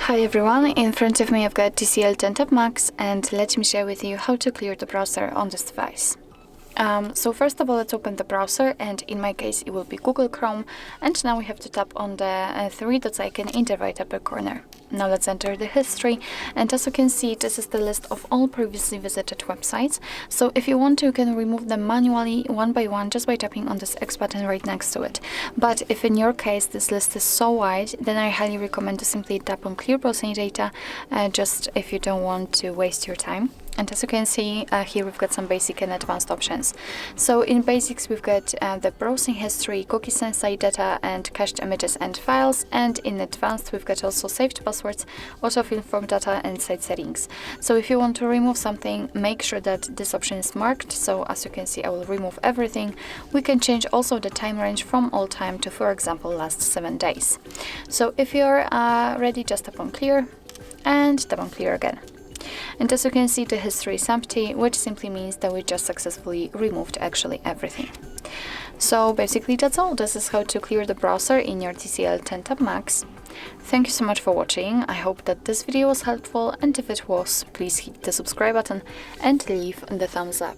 Hi everyone, in front of me I've got TCL TabMax and let me share with you how to clear the browser on this device. So first of all, let's open the browser, and in my case it will be Google Chrome, and now we have to tap on the three dots icon in the right upper corner. Now let's enter the history, and as you can see, this is the list of all previously visited websites. So if you want to, you can remove them manually one by one just by tapping on this X button right next to it. But if in your case this list is so wide, then I highly recommend to simply tap on clear browsing data, just if you don't want to waste your time. And as you can see, here we've got some basic and advanced options. So in basics, we've got the browsing history, cookies and site data, and cached images and files. And in advanced, we've got also saved passwords, autofill form data, and site settings. So if you want to remove something, make sure that this option is marked. So as you can see, I will remove everything. We can change also the time range from all time to, for example, last 7 days. So if you're ready, just tap on clear and tap on clear again. And as you can see, the history is empty, which simply means that we just successfully removed actually everything. So basically that's all. This is how to clear the browser in your TCL TabMax. Thank you so much for watching. I hope that this video was helpful, and if it was, please hit the subscribe button and leave the thumbs up.